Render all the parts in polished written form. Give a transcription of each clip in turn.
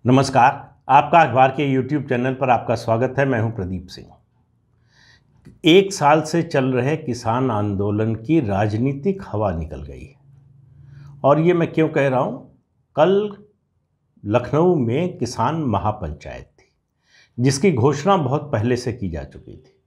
नमस्कार। आपका अखबार के YouTube चैनल पर आपका स्वागत है। मैं हूं प्रदीप सिंह। एक साल से चल रहे किसान आंदोलन की राजनीतिक हवा निकल गई है। और ये मैं क्यों कह रहा हूं? कल लखनऊ में किसान महापंचायत थी, जिसकी घोषणा बहुत पहले से की जा चुकी थी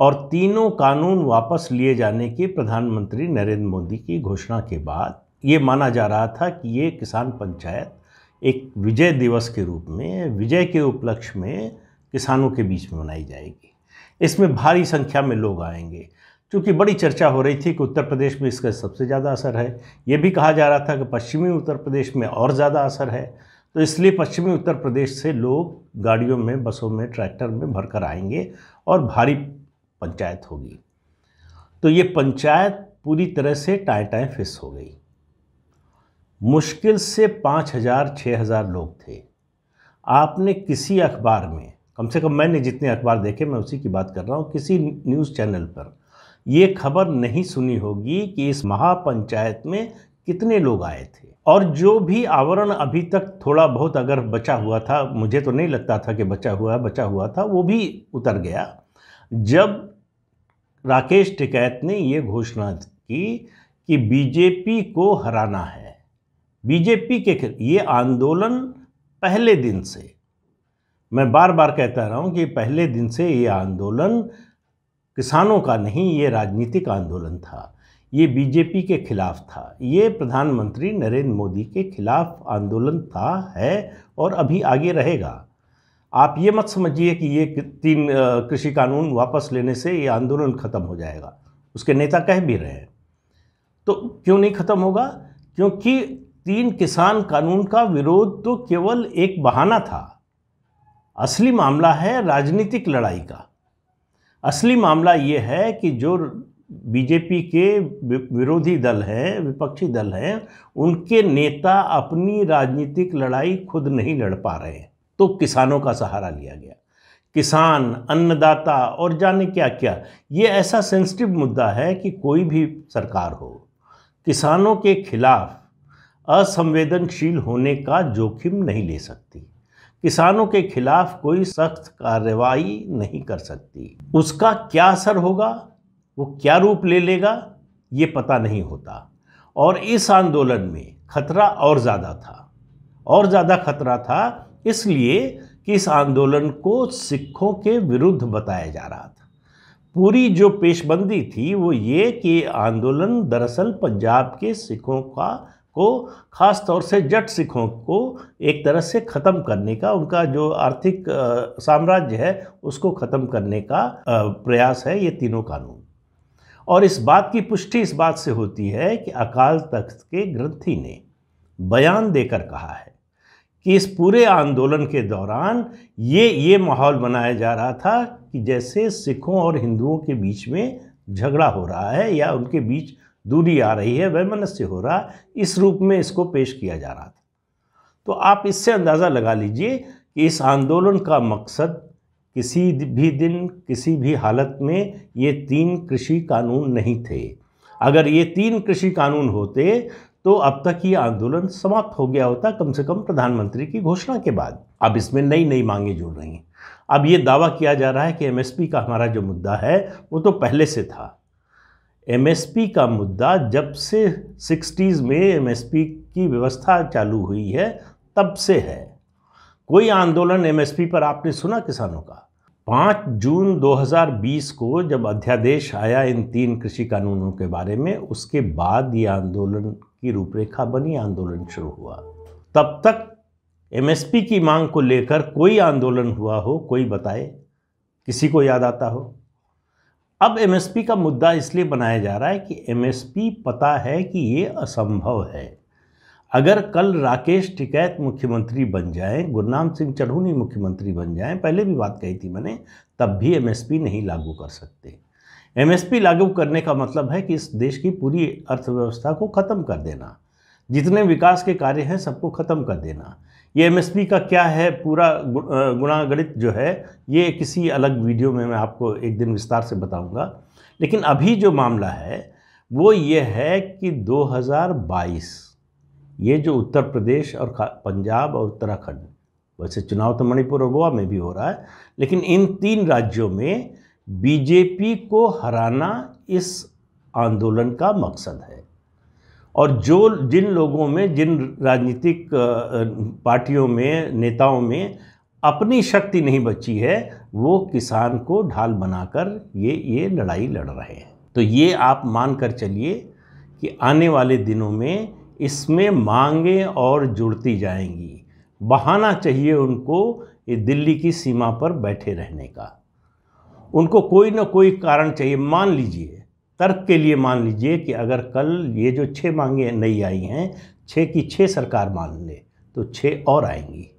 और तीनों कानून वापस लिए जाने की प्रधानमंत्री नरेंद्र मोदी की घोषणा के बाद ये माना जा रहा था कि ये किसान पंचायत एक विजय दिवस के रूप में, विजय के उपलक्ष्य में किसानों के बीच में मनाई जाएगी। इसमें भारी संख्या में लोग आएंगे। क्योंकि बड़ी चर्चा हो रही थी कि उत्तर प्रदेश में इसका सबसे ज़्यादा असर है। ये भी कहा जा रहा था कि पश्चिमी उत्तर प्रदेश में और ज़्यादा असर है, तो इसलिए पश्चिमी उत्तर प्रदेश से लोग गाड़ियों में, बसों में, ट्रैक्टर में भरकर आएंगे और भारी पंचायत होगी। तो ये पंचायत पूरी तरह से टाँय फिस हो गई। मुश्किल से 5,000-6,000 लोग थे। आपने किसी अखबार में, कम से कम मैंने जितने अखबार देखे मैं उसी की बात कर रहा हूँ, किसी न्यूज़ चैनल पर ये खबर नहीं सुनी होगी कि इस महापंचायत में कितने लोग आए थे। और जो भी आवरण अभी तक थोड़ा बहुत अगर बचा हुआ था, मुझे तो नहीं लगता था कि बचा हुआ था, वो भी उतर गया जब राकेश टिकैत ने ये घोषणा की कि बीजेपी को हराना है। बीजेपी के ये आंदोलन पहले दिन से, मैं बार बार कहता रहा हूं कि पहले दिन से ये आंदोलन किसानों का नहीं, ये राजनीतिक आंदोलन था। ये बीजेपी के खिलाफ था, ये प्रधानमंत्री नरेंद्र मोदी के खिलाफ आंदोलन था, है और अभी आगे रहेगा। आप ये मत समझिए कि ये 3 कृषि कानून वापस लेने से ये आंदोलन खत्म हो जाएगा। उसके नेता कह भी रहे हैं। तो क्यों नहीं खत्म होगा? क्योंकि 3 किसान कानून का विरोध तो केवल एक बहाना था। असली मामला है राजनीतिक लड़ाई का। असली मामला ये है कि जो बीजेपी के विरोधी दल हैं, विपक्षी दल हैं, उनके नेता अपनी राजनीतिक लड़ाई खुद नहीं लड़ पा रहे हैं, तो किसानों का सहारा लिया गया। किसान, अन्नदाता और जाने क्या क्या, ये ऐसा सेंसिटिव मुद्दा है कि कोई भी सरकार हो, किसानों के खिलाफ असंवेदनशील होने का जोखिम नहीं ले सकती। किसानों के खिलाफ कोई सख्त कार्रवाई नहीं कर सकती। उसका क्या असर होगा, वो क्या रूप ले लेगा, ये पता नहीं होता। और इस आंदोलन में खतरा और ज़्यादा था, और ज़्यादा खतरा था इसलिए कि इस आंदोलन को सिखों के विरुद्ध बताया जा रहा था। पूरी जो पेशबंदी थी वो ये कि आंदोलन दरअसल पंजाब के सिखों को, खास तौर से जट सिखों को एक तरह से ख़त्म करने का, उनका जो आर्थिक साम्राज्य है उसको ख़त्म करने का प्रयास है ये तीनों कानून। और इस बात की पुष्टि इस बात से होती है कि अकाल तख्त के ग्रंथी ने बयान देकर कहा है कि इस पूरे आंदोलन के दौरान ये माहौल बनाया जा रहा था कि जैसे सिखों और हिंदुओं के बीच में झगड़ा हो रहा है या उनके बीच दूरी आ रही है, वैमनस्य हो रहा, इस रूप में इसको पेश किया जा रहा था। तो आप इससे अंदाज़ा लगा लीजिए कि इस आंदोलन का मकसद किसी भी दिन, किसी भी हालत में ये 3 कृषि कानून नहीं थे। अगर ये 3 कृषि कानून होते तो अब तक ये आंदोलन समाप्त हो गया होता, कम से कम प्रधानमंत्री की घोषणा के बाद। अब इसमें नई मांगें जुड़ रही हैं। अब ये दावा किया जा रहा है कि एमएसपी का हमारा जो मुद्दा है वो तो पहले से था। एमएसपी का मुद्दा जब से 60s में एमएसपी की व्यवस्था चालू हुई है तब से है। कोई आंदोलन एमएसपी पर आपने सुना किसानों का? 5 जून 2020 को जब अध्यादेश आया इन 3 कृषि कानूनों के बारे में, उसके बाद ये आंदोलन की रूपरेखा बनी, आंदोलन शुरू हुआ। तब तक एमएसपी की मांग को लेकर कोई आंदोलन हुआ हो, कोई बताए, किसी को याद आता हो? अब एमएसपी का मुद्दा इसलिए बनाया जा रहा है कि एमएसपी पता है कि ये असंभव है। अगर कल राकेश टिकैत मुख्यमंत्री बन जाएं, गुरनाम सिंह चढ़ूनी मुख्यमंत्री बन जाएं, पहले भी बात कही थी मैंने, तब भी एमएसपी नहीं लागू कर सकते। एमएसपी लागू करने का मतलब है कि इस देश की पूरी अर्थव्यवस्था को ख़त्म कर देना, जितने विकास के कार्य हैं सबको ख़त्म कर देना। ये एमएसपी का क्या है पूरा गुणागणित जो है, ये किसी अलग वीडियो में मैं आपको एक दिन विस्तार से बताऊंगा। लेकिन अभी जो मामला है वो ये है कि 2022 ये जो उत्तर प्रदेश और पंजाब और उत्तराखंड, वैसे चुनाव तो मणिपुर और गोवा में भी हो रहा है, लेकिन इन 3 राज्यों में बीजेपी को हराना इस आंदोलन का मकसद है। और जिन लोगों में, जिन राजनीतिक पार्टियों में, नेताओं में अपनी शक्ति नहीं बची है, वो किसान को ढाल बनाकर ये लड़ाई लड़ रहे हैं। तो ये आप मान कर चलिए कि आने वाले दिनों में इसमें मांगें और जुड़ती जाएंगी। बहाना चाहिए उनको ये दिल्ली की सीमा पर बैठे रहने का। उनको कोई ना कोई कारण चाहिए। मान लीजिए, तर्क के लिए मान लीजिए कि अगर कल ये जो 6 मांगें नई आई हैं, 6 की 6 सरकार मान ले तो 6 और आएंगी।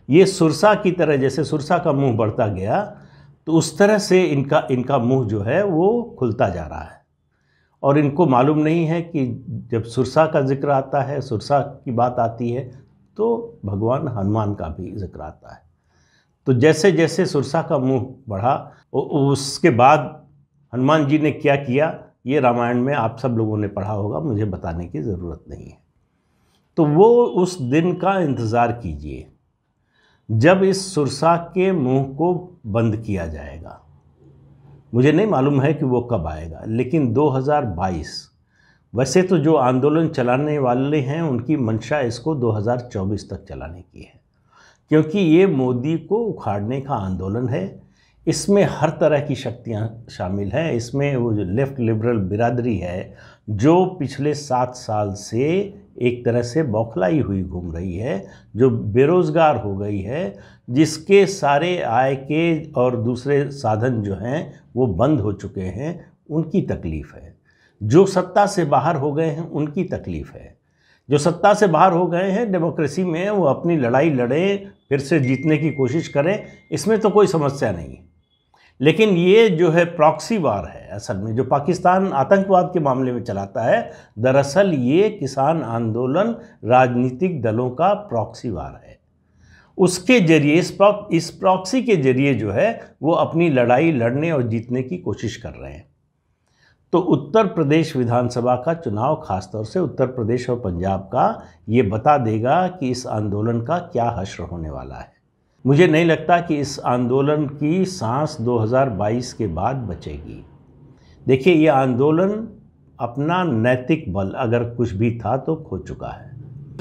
ये सुरसा की तरह, जैसे सुरसा का मुंह बढ़ता गया तो उस तरह से इनका मुंह जो है वो खुलता जा रहा है। और इनको मालूम नहीं है कि जब सुरसा का जिक्र आता है, सुरसा की बात आती है, तो भगवान हनुमान का भी जिक्र आता है। तो जैसे जैसे सुरसा का मुंह बढ़ा, उसके बाद हनुमान जी ने क्या किया, ये रामायण में आप सब लोगों ने पढ़ा होगा, मुझे बताने की ज़रूरत नहीं है। तो वो उस दिन का इंतज़ार कीजिए जब इस सुरसा के मुंह को बंद किया जाएगा। मुझे नहीं मालूम है कि वो कब आएगा, लेकिन 2022, वैसे तो जो आंदोलन चलाने वाले हैं उनकी मंशा इसको 2024 तक चलाने की है, क्योंकि ये मोदी को उखाड़ने का आंदोलन है। इसमें हर तरह की शक्तियां शामिल हैं। इसमें वो जो लेफ्ट लिबरल बिरादरी है, जो पिछले 7 साल से एक तरह से बौखलाई हुई घूम रही है, जो बेरोज़गार हो गई है, जिसके सारे आय के और दूसरे साधन जो हैं वो बंद हो चुके हैं, उनकी तकलीफ़ है। जो सत्ता से बाहर हो गए हैं उनकी तकलीफ़ है। जो सत्ता से बाहर हो गए हैं डेमोक्रेसी में, वो अपनी लड़ाई लड़ें, फिर से जीतने की कोशिश करें, इसमें तो कोई समस्या नहीं है। लेकिन ये जो है प्रॉक्सी वार है असल में, जो पाकिस्तान आतंकवाद के मामले में चलाता है, दरअसल ये किसान आंदोलन राजनीतिक दलों का प्रॉक्सी वार है। उसके जरिए, इस प्रॉक्सी के जरिए जो है वो अपनी लड़ाई लड़ने और जीतने की कोशिश कर रहे हैं। तो उत्तर प्रदेश विधानसभा का चुनाव, खासतौर से उत्तर प्रदेश और पंजाब का, ये बता देगा कि इस आंदोलन का क्या हश्र होने वाला है। मुझे नहीं लगता कि इस आंदोलन की सांस 2022 के बाद बचेगी। देखिए, ये आंदोलन अपना नैतिक बल अगर कुछ भी था तो खो चुका है।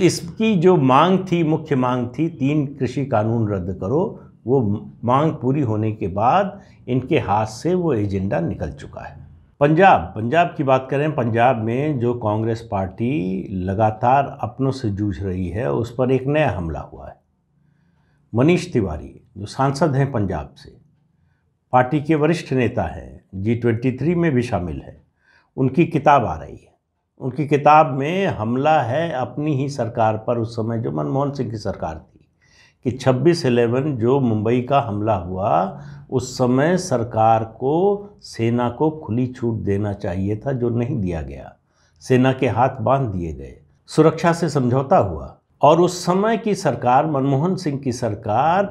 इसकी जो मांग थी, मुख्य मांग थी 3 कृषि कानून रद्द करो, वो मांग पूरी होने के बाद इनके हाथ से वो एजेंडा निकल चुका है। पंजाब की बात करें, पंजाब में जो कांग्रेस पार्टी लगातार अपनों से जूझ रही है, उस पर एक नया हमला हुआ है। मनीष तिवारी जो सांसद हैं पंजाब से, पार्टी के वरिष्ठ नेता हैं, G23 में भी शामिल है, उनकी किताब आ रही है। उनकी किताब में हमला है अपनी ही सरकार पर, उस समय जो मनमोहन सिंह की सरकार थी, कि 26/11 जो मुंबई का हमला हुआ, उस समय सरकार को सेना को खुली छूट देना चाहिए था, जो नहीं दिया गया। सेना के हाथ बांध दिए गए, सुरक्षा से समझौता हुआ, और उस समय की सरकार, मनमोहन सिंह की सरकार,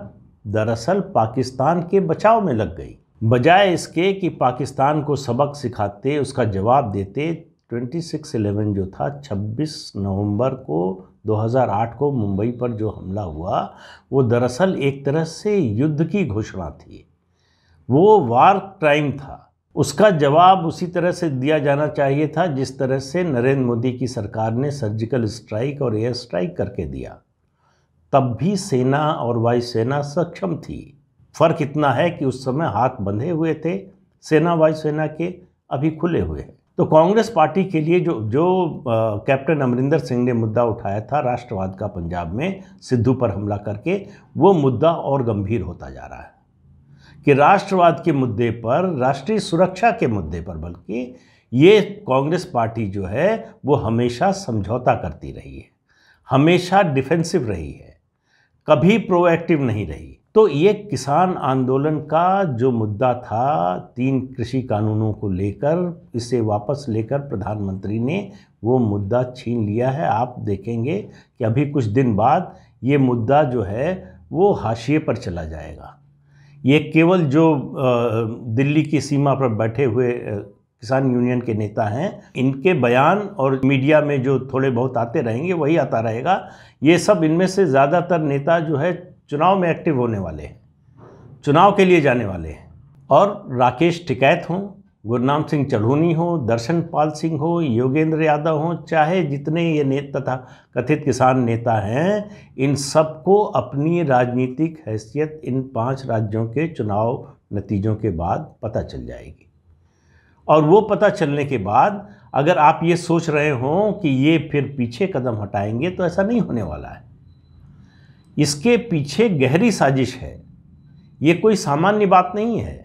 दरअसल पाकिस्तान के बचाव में लग गई। बजाय इसके कि पाकिस्तान को सबक सिखाते, उसका जवाब देते, 26/11 जो था, 26 नवंबर को 2008 को मुंबई पर जो हमला हुआ, वो दरअसल एक तरह से युद्ध की घोषणा थी। वो वार क्राइम था। उसका जवाब उसी तरह से दिया जाना चाहिए था जिस तरह से नरेंद्र मोदी की सरकार ने सर्जिकल स्ट्राइक और एयर स्ट्राइक करके दिया। तब भी सेना और वायुसेना सक्षम थी। फ़र्क इतना है कि उस समय हाथ बंधे हुए थे सेना वायुसेना के, अभी खुले हुए हैं। तो कांग्रेस पार्टी के लिए जो कैप्टन अमरिंदर सिंह ने मुद्दा उठाया था राष्ट्रवाद का पंजाब में, सिद्धू पर हमला करके, वो मुद्दा और गंभीर होता जा रहा है कि राष्ट्रवाद के मुद्दे पर, राष्ट्रीय सुरक्षा के मुद्दे पर, बल्कि ये कांग्रेस पार्टी जो है वो हमेशा समझौता करती रही है, हमेशा डिफेंसिव रही है, कभी प्रोएक्टिव नहीं रही। तो ये किसान आंदोलन का जो मुद्दा था 3 कृषि कानूनों को लेकर, इसे वापस लेकर प्रधानमंत्री ने वो मुद्दा छीन लिया है। आप देखेंगे कि अभी कुछ दिन बाद ये मुद्दा जो है वो हाशिए पर चला जाएगा। ये केवल जो दिल्ली की सीमा पर बैठे हुए किसान यूनियन के नेता हैं, इनके बयान और मीडिया में जो थोड़े बहुत आते रहेंगे वही आता रहेगा। ये सब, इनमें से ज़्यादातर नेता जो है चुनाव में एक्टिव होने वाले हैं, चुनाव के लिए जाने वाले हैं। और राकेश टिकैत हों, गुरनाम सिंह चढ़ूनी हो, दर्शन पाल सिंह हो, योगेंद्र यादव हो, चाहे जितने ये नेता तथा कथित किसान नेता हैं, इन सबको अपनी राजनीतिक हैसियत इन 5 राज्यों के चुनाव नतीजों के बाद पता चल जाएगी। और वो पता चलने के बाद अगर आप ये सोच रहे हों कि ये फिर पीछे कदम हटाएंगे, तो ऐसा नहीं होने वाला है। इसके पीछे गहरी साजिश है, ये कोई सामान्य बात नहीं है।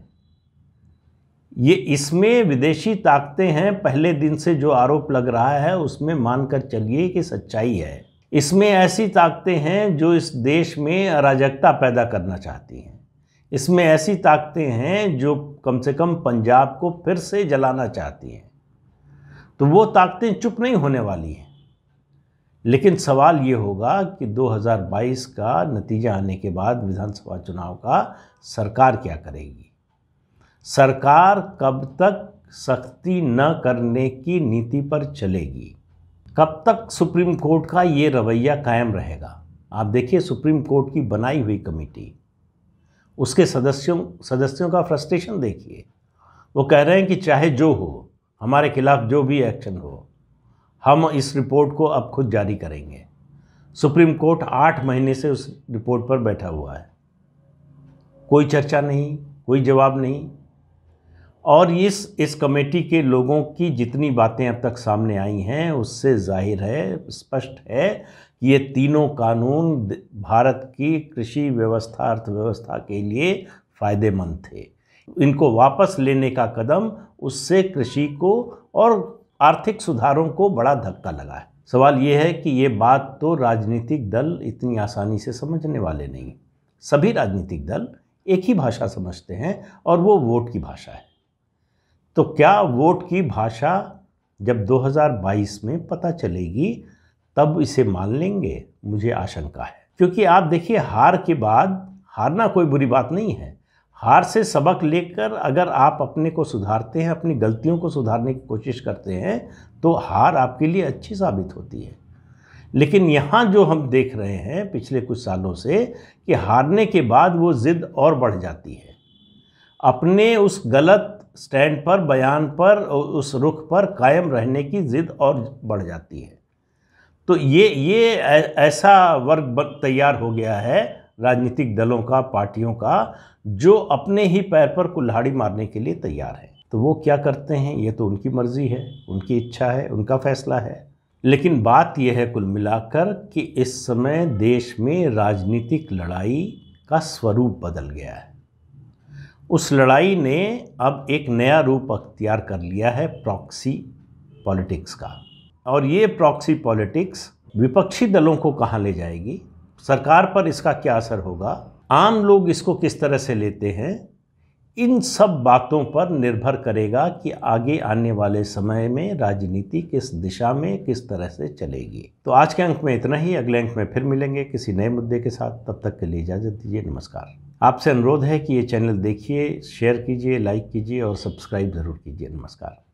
ये इसमें विदेशी ताकतें हैं, पहले दिन से जो आरोप लग रहा है उसमें मानकर चलिए कि सच्चाई है। इसमें ऐसी ताकतें हैं जो इस देश में अराजकता पैदा करना चाहती हैं। इसमें ऐसी ताकतें हैं जो कम से कम पंजाब को फिर से जलाना चाहती हैं। तो वो ताकतें चुप नहीं होने वाली हैं। लेकिन सवाल ये होगा कि 2022 का नतीजा आने के बाद विधानसभा चुनाव का सरकार क्या करेगी। सरकार कब तक सख्ती न करने की नीति पर चलेगी, कब तक सुप्रीम कोर्ट का ये रवैया कायम रहेगा। आप देखिए, सुप्रीम कोर्ट की बनाई हुई कमेटी, उसके सदस्यों का फ्रस्ट्रेशन देखिए। वो कह रहे हैं कि चाहे जो हो, हमारे खिलाफ जो भी एक्शन हो, हम इस रिपोर्ट को अब खुद जारी करेंगे। सुप्रीम कोर्ट 8 महीने से उस रिपोर्ट पर बैठा हुआ है, कोई चर्चा नहीं, कोई जवाब नहीं। और इस कमेटी के लोगों की जितनी बातें अब तक सामने आई हैं, उससे जाहिर है, स्पष्ट है कि ये तीनों कानून भारत की कृषि व्यवस्था, अर्थव्यवस्था के लिए फ़ायदेमंद थे। इनको वापस लेने का कदम, उससे कृषि को और आर्थिक सुधारों को बड़ा धक्का लगा है। सवाल ये है कि ये बात तो राजनीतिक दल इतनी आसानी से समझने वाले नहीं। सभी राजनीतिक दल एक ही भाषा समझते हैं, और वो वोट की भाषा है। तो क्या वोट की भाषा जब 2022 में पता चलेगी तब इसे मान लेंगे? मुझे आशंका है। क्योंकि आप देखिए, हार के बाद, हारना कोई बुरी बात नहीं है, हार से सबक लेकर अगर आप अपने को सुधारते हैं, अपनी गलतियों को सुधारने की कोशिश करते हैं, तो हार आपके लिए अच्छी साबित होती है। लेकिन यहाँ जो हम देख रहे हैं पिछले कुछ सालों से, कि हारने के बाद वो ज़िद और बढ़ जाती है, अपने उस गलत स्टैंड पर, बयान पर, उस रुख पर कायम रहने की ज़िद और बढ़ जाती है। तो ये ऐसा वर्ग तैयार हो गया है राजनीतिक दलों का, पार्टियों का, जो अपने ही पैर पर कुल्हाड़ी मारने के लिए तैयार है। तो वो क्या करते हैं, ये तो उनकी मर्जी है, उनकी इच्छा है, उनका फैसला है। लेकिन बात यह है कुल मिलाकर कि इस समय देश में राजनीतिक लड़ाई का स्वरूप बदल गया है। उस लड़ाई ने अब एक नया रूप अख्तियार कर लिया है, प्रॉक्सी पॉलिटिक्स का। और ये प्रॉक्सी पॉलिटिक्स विपक्षी दलों को कहाँ ले जाएगी, सरकार पर इसका क्या असर होगा, आम लोग इसको किस तरह से लेते हैं, इन सब बातों पर निर्भर करेगा कि आगे आने वाले समय में राजनीति किस दिशा में, किस तरह से चलेगी। तो आज के अंक में इतना ही। अगले अंक में फिर मिलेंगे किसी नए मुद्दे के साथ। तब तक के लिए इजाज़त दीजिए। नमस्कार। आपसे अनुरोध है कि ये चैनल देखिए, शेयर कीजिए, लाइक कीजिए और सब्सक्राइब ज़रूर कीजिए। नमस्कार।